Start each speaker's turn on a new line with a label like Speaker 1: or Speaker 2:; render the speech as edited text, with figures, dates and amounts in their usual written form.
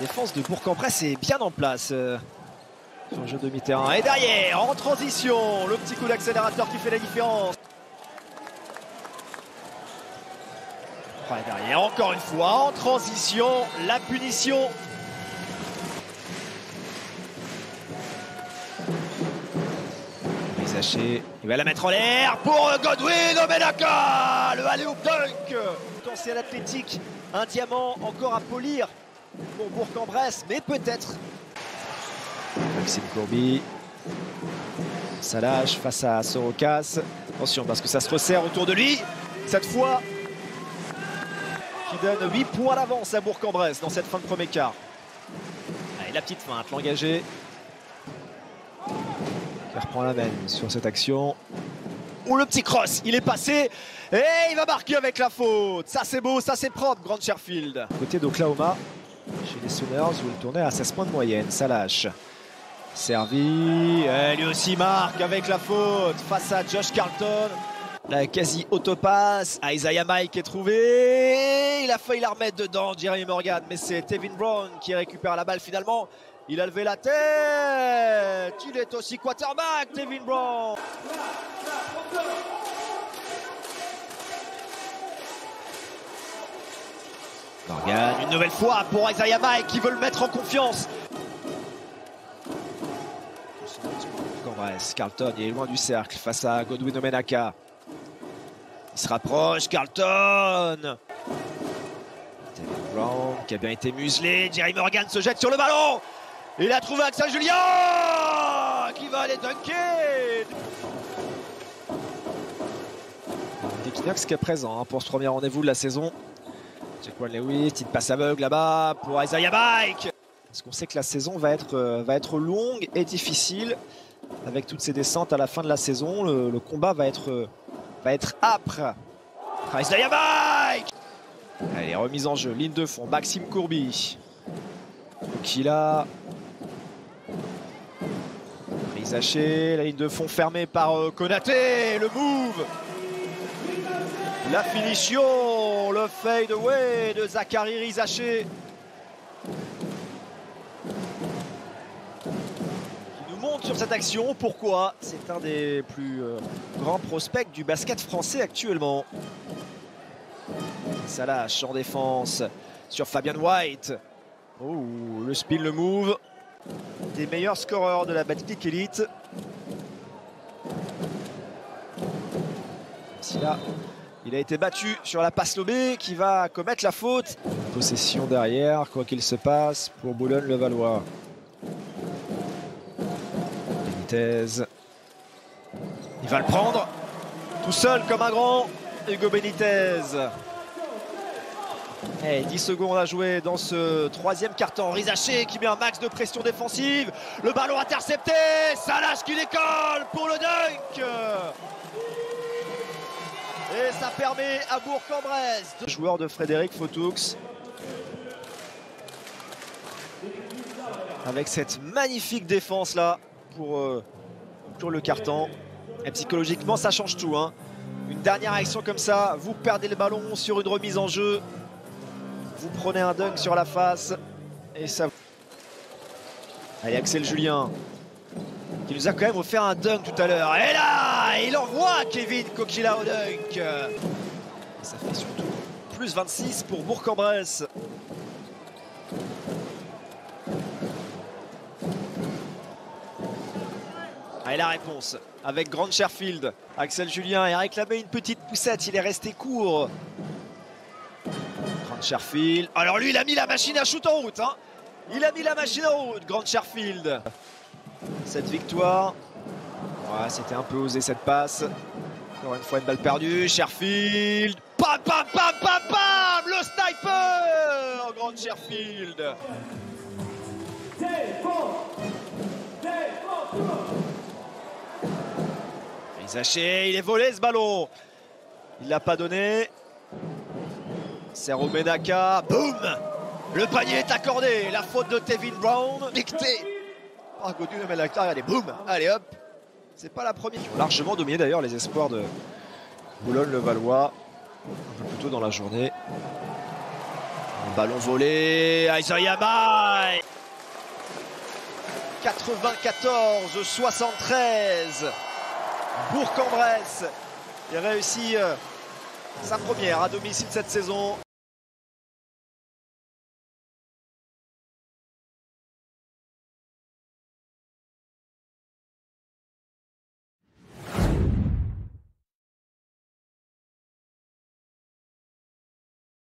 Speaker 1: défense de Bourg-en-Bresse est bien en place sur le jeu demi-terrain. Et derrière, en transition, le petit coup d'accélérateur qui fait la différence. Et derrière, encore une fois, en transition, la punition. Rizaché, il va la mettre en l'air pour Godwin Omenaka. Le alley-oop dunk. Potentiel athlétique, un diamant encore à polir pour Bourg-en-Bresse, mais peut-être. Maxime Courby. Ça lâche face à Sorokas. Attention parce que ça se resserre autour de lui. Cette fois, qui donne 8 points d'avance à Bourg-en-Bresse dans cette fin de premier quart. Allez, la petite feinte, l'engagé. Qui reprend la main sur cette action. Ouh, le petit cross, il est passé. Et il va marquer avec la faute. Ça c'est beau, ça c'est propre, Grant Sherfield. Côté d'Oklahoma, chez les Sooners, où il tournait à 16 points de moyenne. Ça lâche. Servi. Et lui aussi marque avec la faute face à Josh Carlton. La quasi autopasse. Isaiah Mike est trouvé. Il a failli la remettre dedans, Jeremy Morgan. Mais c'est Tevin Brown qui récupère la balle finalement. Il a levé la tête. Il est aussi quarterback, Tevin Brown. Morgan, une nouvelle fois pour Isaiah Mike qui veut le mettre en confiance. Carlton, il est loin du cercle face à Godwin Omenaka. Il se rapproche, Carlton. Tevin Brown qui a bien été muselé. Jeremy Morgan se jette sur le ballon. Il a trouvé Axel Julien qui va aller dunker. Equinox qui est présent pour ce premier rendez-vous de la saison. Jaquan Lewis, petite passe aveugle là-bas pour Isaiah Mike. Parce qu'on sait que la saison va être longue et difficile. Avec toutes ces descentes à la fin de la saison, le combat va être âpre. Isaiah Mike. Allez, remise en jeu, ligne de fond, Maxime Courby. Okila. Rizaché, la ligne de fond fermée par Konaté. Le move. La finition, le fade away de Zachary Rizaché. Monte sur cette action. Pourquoi? C'est un des plus grands prospects du basket français actuellement. Ça lâche en défense sur Fabian White. Oh, le spin, le move. Des meilleurs scoreurs de la Batclic Elite. Si là, il a été battu sur la passe lobée qui va commettre la faute. Possession derrière, quoi qu'il se passe, pour Boulogne-le-Valois. Benitez. Il va le prendre tout seul comme un grand Hugo Benitez. Et 10 secondes à jouer dans ce troisième quart-temps. Rizaché qui met un max de pression défensive. Le ballon intercepté. Salache qui décolle pour le dunk. Et ça permet à Bourg-en-Bresse. Joueur de Frédéric Fautoux. Avec cette magnifique défense là pour le quart-temps. Et psychologiquement ça change tout. Une dernière action comme ça, vous perdez le ballon sur une remise en jeu. Vous prenez un dunk sur la face. Et ça... Allez, Axel Julien qui nous a quand même offert un dunk tout à l'heure. Et là, il envoie Kevin Kokila au dunk. Et ça fait surtout plus 26 pour Bourg-en-Bresse. Allez, la réponse avec Grant Sherfield. Axel Julien a réclamé une petite poussette, il est resté court. Grant Sherfield. Alors lui, il a mis la machine à shoot en route. Il a mis la machine en route, Grant Sherfield. Cette victoire. Ouais, c'était un peu osé cette passe. Encore une fois, une balle perdue. Sherfield. Pam, pam, pam, pam, pam. Le sniper, Grant Sherfield. Rizaché, il est volé ce ballon. Il l'a pas donné. C'est Omenaka. Boum. Le panier est accordé. La faute de Tevin Brown. Dictée par Godwin Omenaka. Allez, boum. Allez, hop. C'est pas la première. Ils ont largement dominé d'ailleurs les espoirs de Boulogne-le-Valois. Un peu plus tôt dans la journée. Un ballon volé, Aizayama. 94-73. Bourg-en-Bresse. Il réussit sa première à domicile cette saison.